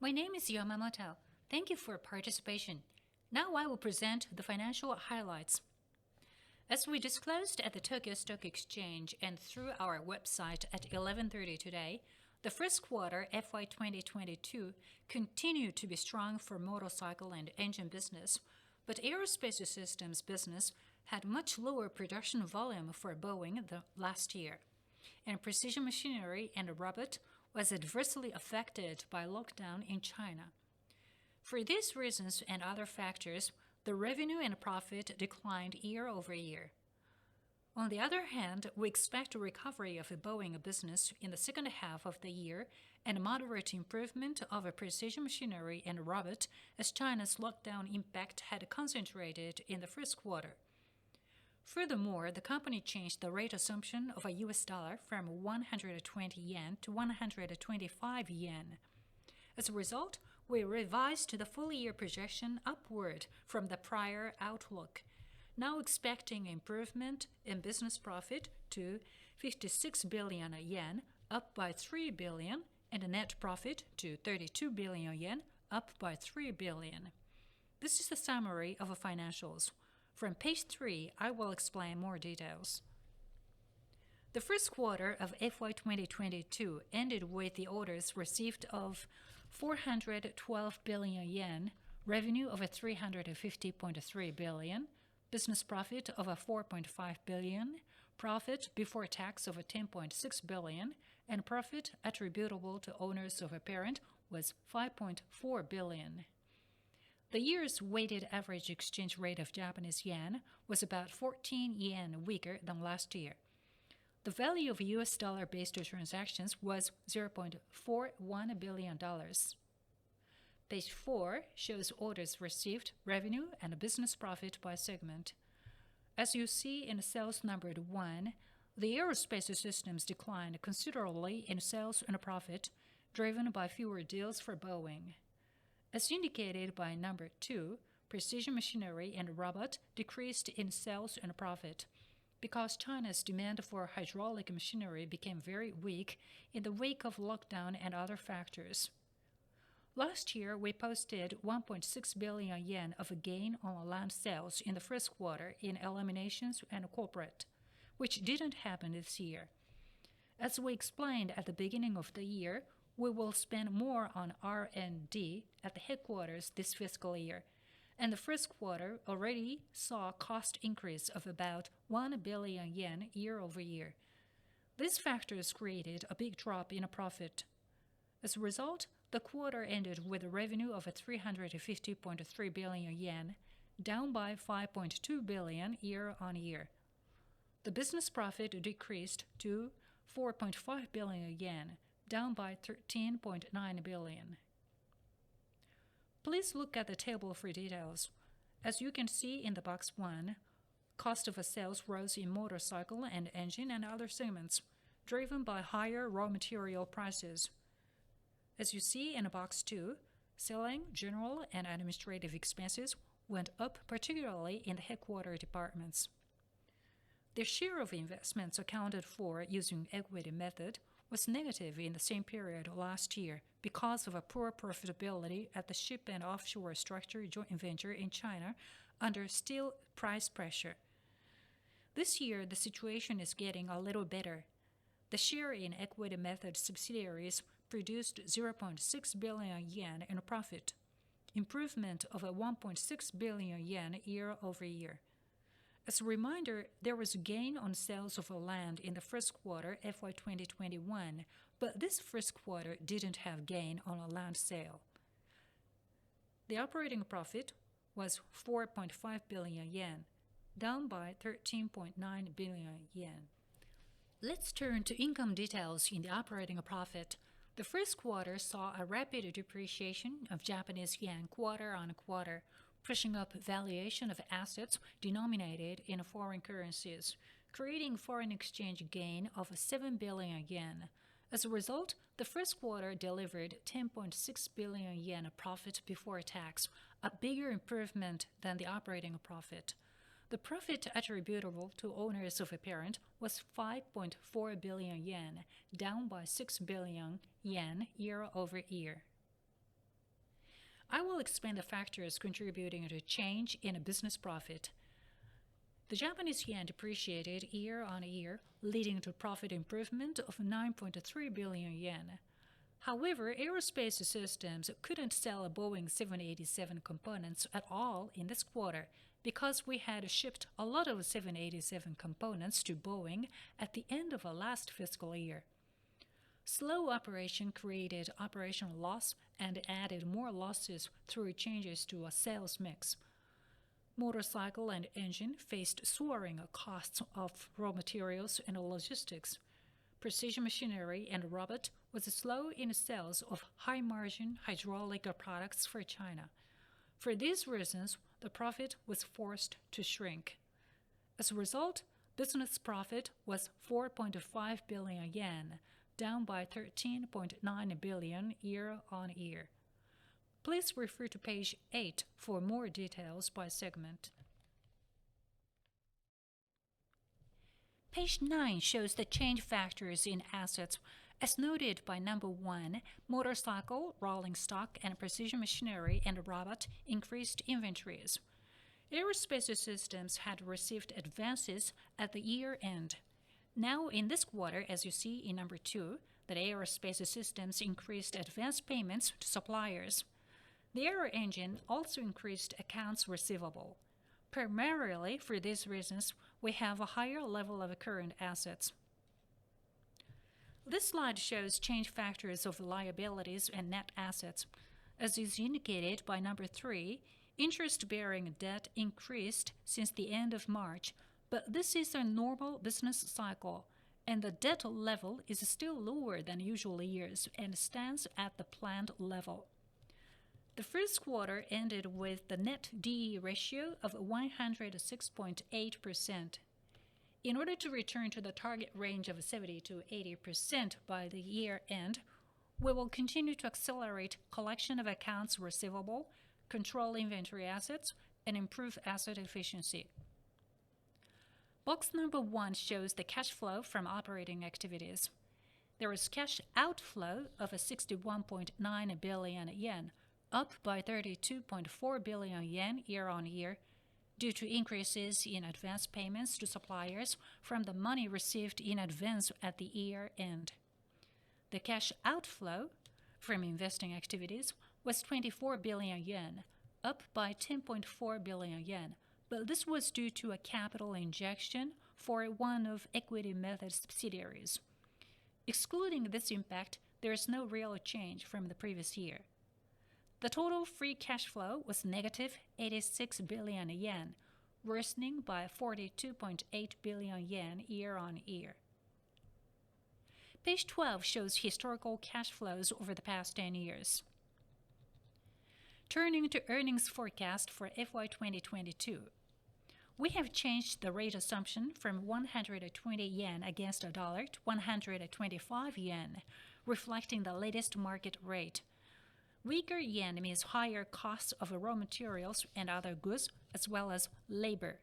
My name is Yamamoto. Thank you for participation. Now I will present the financial highlights. As we disclosed at the Tokyo Stock Exchange and through our website at 11:30 today, the first quarter FY2022 continued to be strong for motorcycle and engine business, but Aerospace Systems business had much lower production volume for Boeing than last year, and Precision Machinery and Robot was adversely affected by lockdown in China. For these reasons and other factors, the revenue and profit declined year over year. On the other hand, we expect a recovery of the Boeing business in the second half of the year and a moderate improvement of a Precision Machinery and Robot as China's lockdown impact had concentrated in the first quarter. Furthermore, the company changed the rate assumption of a US dollar from 120 yen to 125 yen. As a result, we revised the full-year projection upward from the prior outlook, now expecting improvement in business profit to 56 billion yen, up by 3 billion, and a net profit to 32 billion yen, up by 3 billion. This is the summary of the financials. From page 3, I will explain more details. The first quarter of FY2022 ended with the orders received of 412 billion yen, revenue of 350.3 billion, business profit of 4.5 billion, profit before tax of 10.6 billion, and profit attributable to owners of a parent was 5.4 billion. The year's weighted average exchange rate of Japanese yen was about 14 yen weaker than last year. The value of US dollar-based transactions was $0.41 billion. Page 4 shows orders received, revenue, and business profit by segment. As you see in sales numbered 1, the Aerospace Systems declined considerably in sales and profit, driven by fewer deals for Boeing. As indicated by number 2, Precision Machinery and Robot decreased in sales and profit because China's demand for hydraulic machinery became very weak in the wake of lockdown and other factors. Last year, we posted 1.6 billion yen of a gain on land sales in the first quarter in eliminations and corporate, which didn't happen this year. As we explained at the beginning of the year, we will spend more on R&D at the headquarters this fiscal year, and the first quarter already saw a cost increase of about 1 billion yen year over year. These factors created a big drop in profit. As a result, the quarter ended with a revenue of 350.3 billion yen, down by 5.2 billion year on year. The business profit decreased to 4.5 billion yen, down by 13.9 billion. Please look at the table for details. As you can see in the box 1, cost of sales rose in motorcycle and engine and other segments, driven by higher raw material prices. As you see in box 2, selling, general, and administrative expenses went up, particularly in the headquarters departments. The share of investments accounted for using equity method was negative in the same period last year because of a poor profitability at the ship and offshore structure joint venture in China under steel price pressure. This year, the situation is getting a little better. The share in equity method subsidiaries produced 0.6 billion yen in profit, improvement of 1.6 billion yen year over year. As a reminder, there was a gain on sales of land in the first quarter FY2021, but this first quarter didn't have gain on a land sale. The operating profit was 4.5 billion yen, down by 13.9 billion yen. Let's turn to income details in the operating profit. The first quarter saw a rapid depreciation of Japanese yen quarter on quarter, pushing up valuation of assets denominated in foreign currencies, creating foreign exchange gain of 7 billion yen. As a result, the first quarter delivered 10.6 billion yen profit before tax, a bigger improvement than the operating profit. The profit attributable to owners of a parent was 5.4 billion yen, down by 6 billion yen year over year. I will explain the factors contributing to change in a business profit. The Japanese yen depreciated year on year, leading to profit improvement of 9.3 billion yen. However, Aerospace Systems couldn't sell Boeing 787 components at all in this quarter because we had shipped a lot of 787 components to Boeing at the end of the last fiscal year. Slow operation created operational loss and added more losses through changes to a sales mix. Motorcycle and engine faced soaring costs of raw materials and logistics. Precision machinery and robot was slow in sales of high-margin hydraulic products for China. For these reasons, the profit was forced to shrink. As a result, business profit was 4.5 billion yen, down by 13.9 billion year on year. Please refer to page 8 for more details by segment. Page 9 shows the change factors in assets as noted by number 1, motorcycle, rolling stock, and precision machinery and robot increased inventories. Aerospace Systems had received advances at the year end. Now in this quarter, as you see in number 2, that Aerospace Systems increased advance payments to suppliers. The Aero Engine also increased accounts receivable. Primarily for these reasons, we have a higher level of current assets. This slide shows change factors of liabilities and net assets. As is indicated by number 3, interest-bearing debt increased since the end of March, but this is a normal business cycle, and the debt level is still lower than usual years and stands at the planned level. The first quarter ended with the net D/E ratio of 106.8%. In order to return to the target range of 70 to 80% by the year end, we will continue to accelerate collection of accounts receivable, control inventory assets, and improve asset efficiency. Box number 1 shows the cash flow from operating activities. There is cash outflow of 61.9 billion yen, up by 32.4 billion yen year on year, due to increases in advance payments to suppliers from the money received in advance at the year end. The cash outflow from investing activities was 24 billion yen, up by 10.4 billion yen, but this was due to a capital injection for one of equity method subsidiaries. Excluding this impact, there is no real change from the previous year. The total free cash flow was negative 86 billion yen, worsening by 42.8 billion yen year on year. Page 12 shows historical cash flows over the past 10 years. Turning to earnings forecast for FY2022. We have changed the rate assumption from 120 yen against a dollar to 125 yen, reflecting the latest market rate. Weaker yen means higher costs of raw materials and other goods, as well as labor.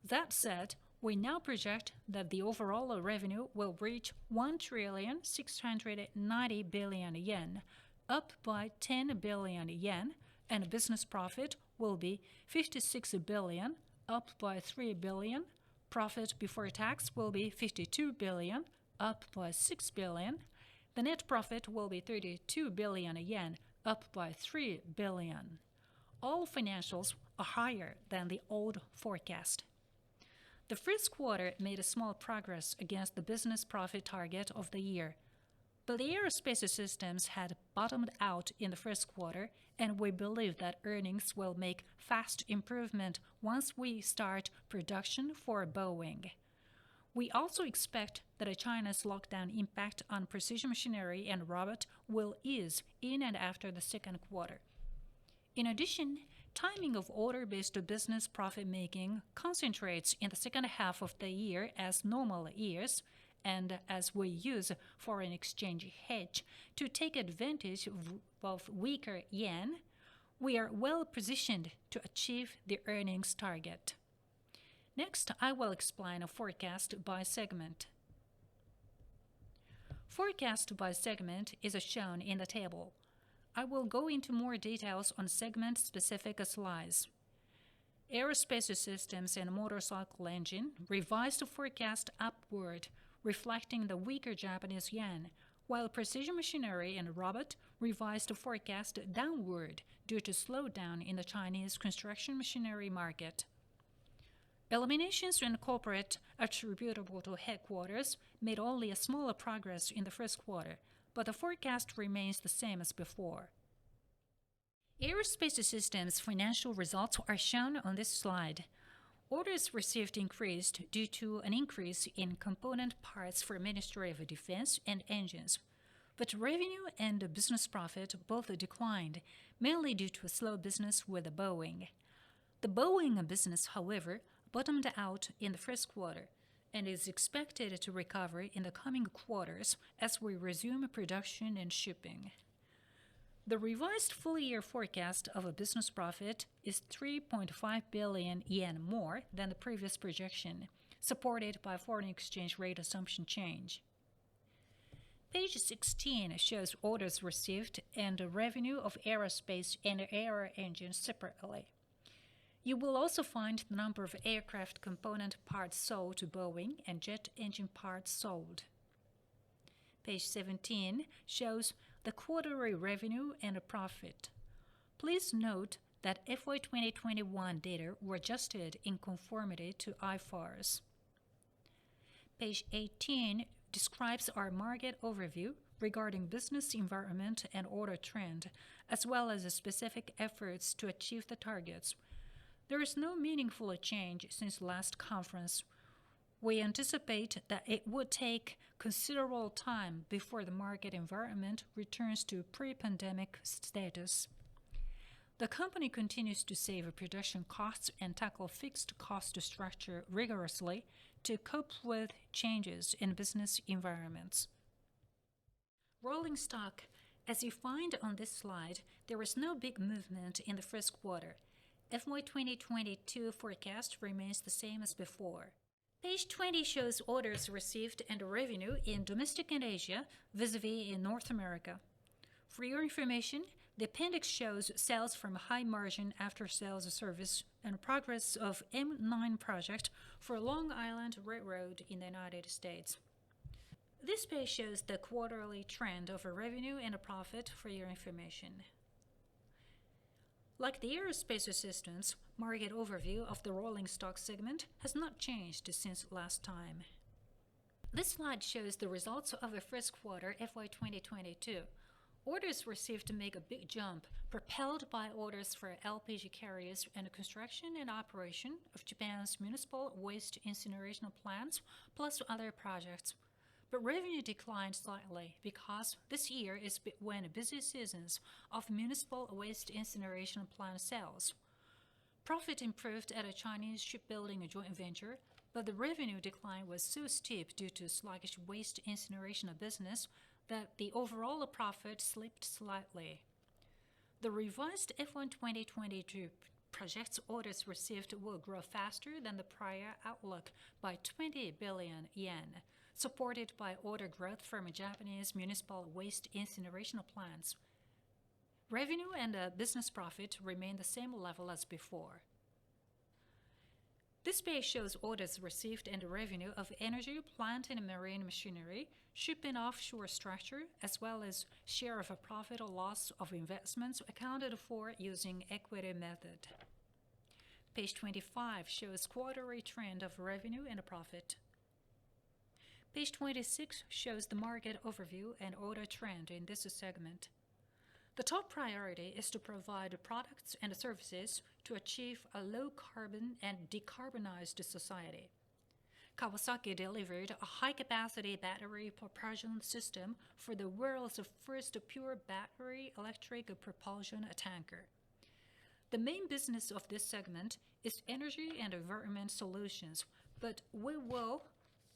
That said, we now project that the overall revenue will reach 1,690 billion yen, up by 10 billion yen, and business profit will be 56 billion, up by 3 billion. Profit before tax will be 52 billion, up by 6 billion. The net profit will be 32 billion yen, up by 3 billion. All financials are higher than the old forecast. The first quarter made a small progress against the business profit target of the year, but the Aerospace Systems had bottomed out in the first quarter, and we believe that earnings will make fast improvement once we start production for Boeing. We also expect that China's lockdown impact on precision machinery and robot will ease in and after the second quarter. In addition, timing of order-based business profit-making concentrates in the second half of the year as normal years, and as we use foreign exchange hedge to take advantage of weaker yen, we are well positioned to achieve the earnings target. Next, I will explain a forecast by segment. Forecast by segment is shown in the table. I will go into more details on segment-specific slides. Aerospace Systems and Motorcycle Engine revised the forecast upward, reflecting the weaker Japanese yen, while Precision Machinery and Robot revised the forecast downward due to slowdown in the Chinese construction machinery market. Eliminations in corporate attributable to headquarters made only a smaller progress in the first quarter, but the forecast remains the same as before. Aerospace Systems' financial results are shown on this slide. Orders received increased due to an increase in component parts for Ministry of Defense and engines, but revenue and business profit both declined, mainly due to a slow business with Boeing. The Boeing business, however, bottomed out in the first quarter and is expected to recover in the coming quarters as we resume production and shipping. The revised full-year forecast of a business profit is 3.5 billion yen more than the previous projection, supported by foreign exchange rate assumption change. Page 16 shows orders received and the revenue of aerospace and aero engines separately. You will also find the number of aircraft component parts sold to Boeing and jet engine parts sold. Page 17 shows the quarterly revenue and profit. Please note that FY2021 data were adjusted in conformity to IFRS. Page 18 describes our market overview regarding business environment and order trend, as well as the specific efforts to achieve the targets. There is no meaningful change since last conference. We anticipate that it would take considerable time before the market environment returns to pre-pandemic status. The company continues to save production costs and tackle fixed cost structure rigorously to cope with changes in business environments. Rolling stock. As you find on this slide, there is no big movement in the first quarter. FY2022 forecast remains the same as before. Page 20 shows orders received and revenue in domestic and Asia vis-a-vis in North America. For your information, the appendix shows sales from high-margin after-sales service and progress of M9 project for Long Island Railroad in the United States. This page shows the quarterly trend of revenue and profit for your information. Like the Aerospace Systems, market overview of the rolling stock segment has not changed since last time. This slide shows the results of the first quarter FY2022. Orders received make a big jump, propelled by orders for LPG carriers and construction and operation of Japan's municipal waste incineration plants, plus other projects. But revenue declined slightly because this year is between busy seasons of municipal waste incineration plant sales. Profit improved at a Chinese shipbuilding joint venture, but the revenue decline was so steep due to sluggish waste incineration business that the overall profit slipped slightly. The revised FY2022 projects orders received will grow faster than the prior outlook by 20 billion yen. Supported by order growth from Japanese municipal waste incineration plants. Revenue and business profit remain the same level as before. This page shows orders received and revenue of energy, plant and marine machinery, ship and offshore structure, as well as share of a profit or loss of investments accounted for using equity method. Page 25 shows quarterly trend of revenue and profit. Page 26 shows the market overview and order trend in this segment. The top priority is to provide products and services to achieve a low-carbon and decarbonized society. Kawasaki delivered a high-capacity battery propulsion system for the world's first pure battery electric propulsion tanker. The main business of this segment is energy and environment solutions, but we will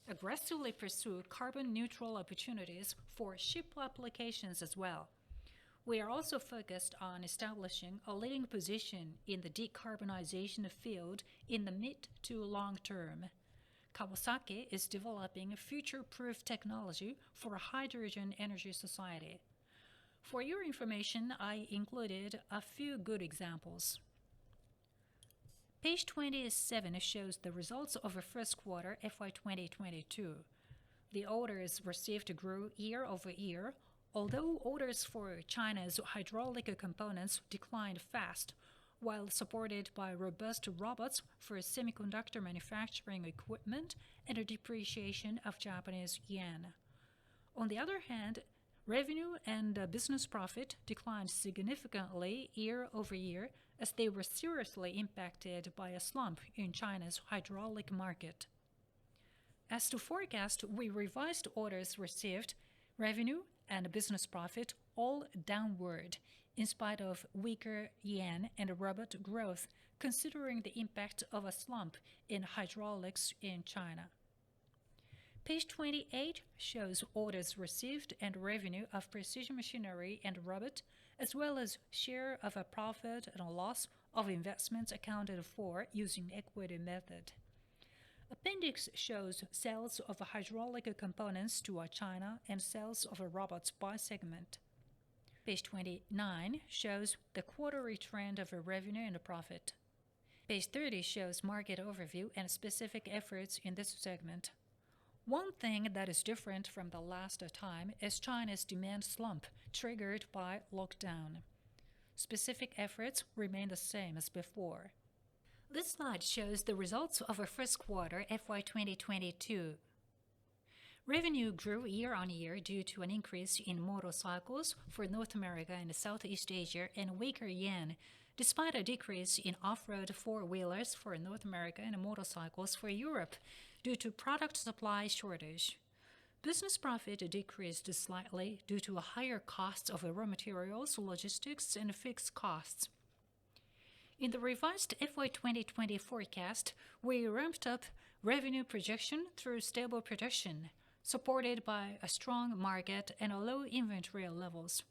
aggressively pursue carbon-neutral opportunities for ship applications as well. We are also focused on establishing a leading position in the decarbonization field in the mid to long term. Kawasaki is developing future-proof technology for a hydrogen energy society. For your information, I included a few good examples. Page 27 shows the results of the first quarter FY2022. The orders received grew year over year, although orders for China's hydraulic components declined fast, while supported by robust robots for semiconductor manufacturing equipment and a depreciation of Japanese yen. On the other hand, revenue and business profit declined significantly year over year as they were seriously impacted by a slump in China's hydraulic market. As to forecast, we revised orders received, revenue, and business profit all downward in spite of weaker yen and robot growth, considering the impact of a slump in hydraulics in China. Page 28 shows orders received and revenue of precision machinery and robot, as well as share of a profit and a loss of investments accounted for using equity method. Appendix shows sales of hydraulic components to China and sales of robots by segment. Page 29 shows the quarterly trend of revenue and profit. Page 30 shows market overview and specific efforts in this segment. One thing that is different from the last time is China's demand slump triggered by lockdown. Specific efforts remain the same as before. This slide shows the results of our first quarter FY2022. Revenue grew year on year due to an increase in motorcycles for North America and Southeast Asia and weaker yen, despite a decrease in off-road four-wheelers for North America and motorcycles for Europe due to product supply shortage. Business profit decreased slightly due to a higher cost of raw materials, logistics, and fixed costs. In the revised FY2020 forecast, we ramped up revenue projection through stable production, supported by a strong market and low inventory levels.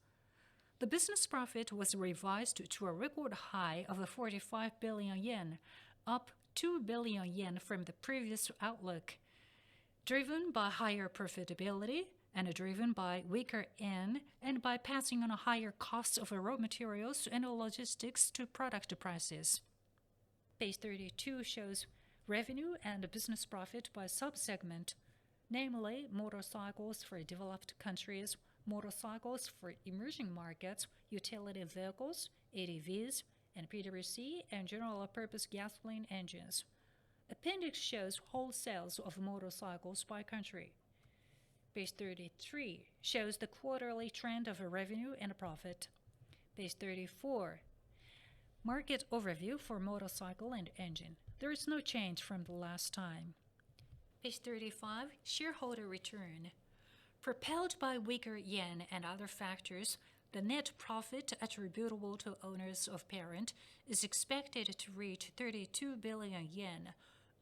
The business profit was revised to a record high of 45 billion yen, up 2 billion yen from the previous outlook, driven by higher profitability and driven by weaker yen and by passing on a higher cost of raw materials and logistics to product prices. Page 32 shows revenue and business profit by sub-segment, namely motorcycles for developed countries, motorcycles for emerging markets, utility vehicles, ADVs, and PWC and general-purpose gasoline engines. Appendix shows wholesales of motorcycles by country. Page 33 shows the quarterly trend of revenue and profit. Page 34, market overview for motorcycle and engine. There is no change from the last time. Page 35, shareholder return. Propelled by weaker yen and other factors, the net profit attributable to owners of parent is expected to reach 32 billion yen,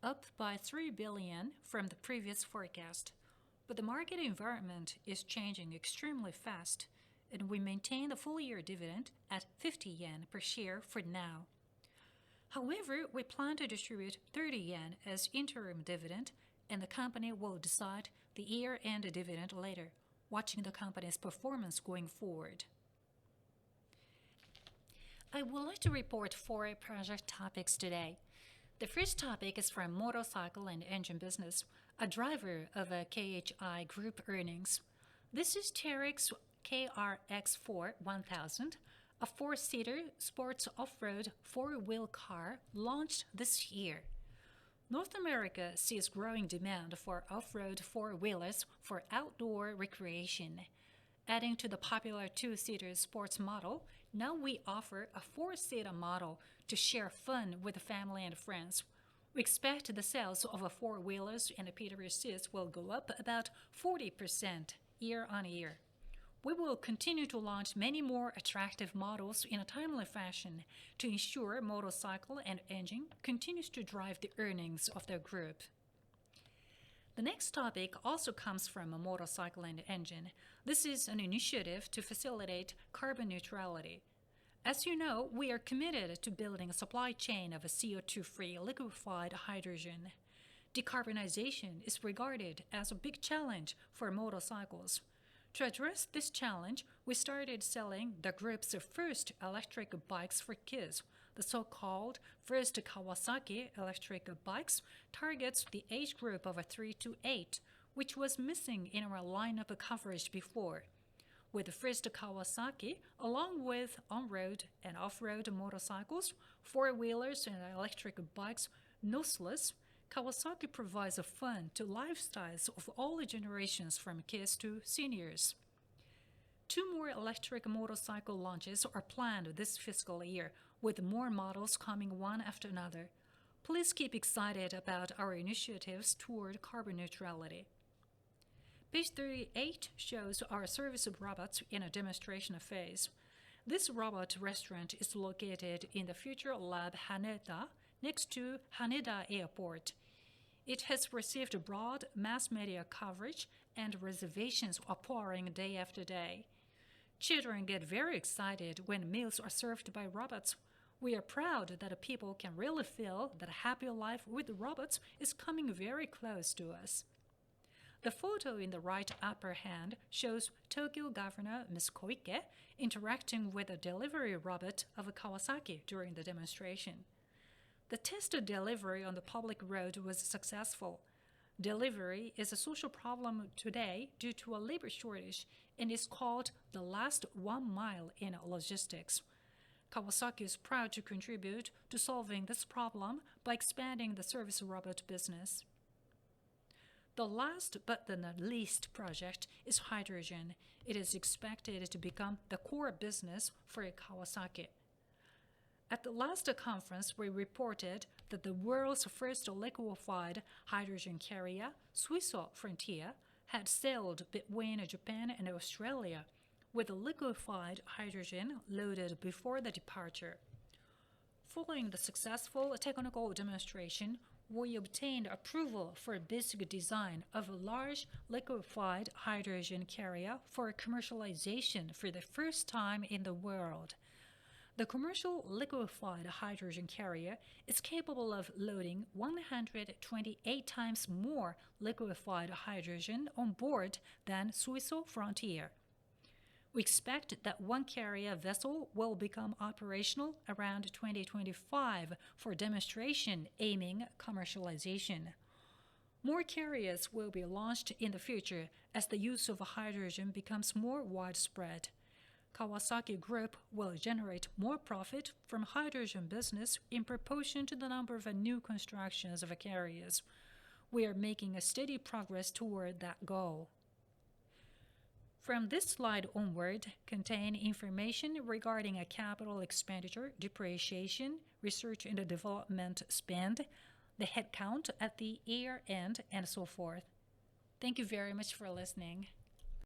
up by 3 billion from the previous forecast. But the market environment is changing extremely fast, and we maintain the full-year dividend at 50 yen per share for now. However, we plan to distribute 30 yen as interim dividend, and the company will decide the year-end dividend later, watching the company's performance going forward. I would like to report 4 project topics today. The first topic is from motorcycle and engine business, a driver of a KHI group earnings. This is Terex KRX4 1000, a 4-seater sports off-road 4-wheel car launched this year. North America sees growing demand for off-road 4-wheelers for outdoor recreation. Adding to the popular 2-seater sports model, now we offer a 4-seater model to share fun with family and friends. We expect the sales of 4-wheelers and PWCs will go up about 40% year on year. We will continue to launch many more attractive models in a timely fashion to ensure motorcycle and engine continues to drive the earnings of their group. The next topic also comes from a motorcycle and engine. This is an initiative to facilitate carbon neutrality. As you know, we are committed to building a supply chain of a CO2-free liquefied hydrogen. Decarbonization is regarded as a big challenge for motorcycles. To address this challenge, we started selling the group's first electric bikes for kids. The so-called first Kawasaki electric bikes targets the age group of 3 to 8, which was missing in our lineup coverage before. With the first Kawasaki, along with on-road and off-road motorcycles, four-wheelers and electric bikes, noseless, Kawasaki provides a fun to lifestyles of all generations from kids to seniors. 2 more electric motorcycle launches are planned this fiscal year, with more models coming one after another. Please keep excited about our initiatives toward carbon neutrality. Page 38 shows our service robots in a demonstration phase. This robot restaurant is located in the Future Lab Haneda, next to Haneda Airport. It has received broad mass media coverage, and reservations are pouring day after day. Children get very excited when meals are served by robots. We are proud that people can really feel that a happy life with robots is coming very close to us. The photo in the right upper hand shows Tokyo Governor Ms. Koike interacting with a delivery robot of a Kawasaki during the demonstration. The test delivery on the public road was successful. Delivery is a social problem today due to a labor shortage and is called the last 1 mile in logistics. Kawasaki is proud to contribute to solving this problem by expanding the service robot business. The last but not least project is hydrogen. It is expected to become the core business for Kawasaki. At the last conference, we reported that the world's first liquefied hydrogen carrier, Suiso Frontier, had sailed between Japan and Australia, with the liquefied hydrogen loaded before the departure. Following the successful technical demonstration, we obtained approval for a basic design of a large liquefied hydrogen carrier for commercialization for the first time in the world. The commercial liquefied hydrogen carrier is capable of loading 128 times more liquefied hydrogen on board than Suiso Frontier. We expect that one carrier vessel will become operational around 2025 for demonstration aiming commercialization. More carriers will be launched in the future as the use of hydrogen becomes more widespread. Kawasaki Group will generate more profit from hydrogen business in proportion to the number of new constructions of carriers. We are making a steady progress toward that goal. From this slide onward contain information regarding a capital expenditure, depreciation, research and development spend, the headcount at the year end, and so forth. Thank you very much for listening.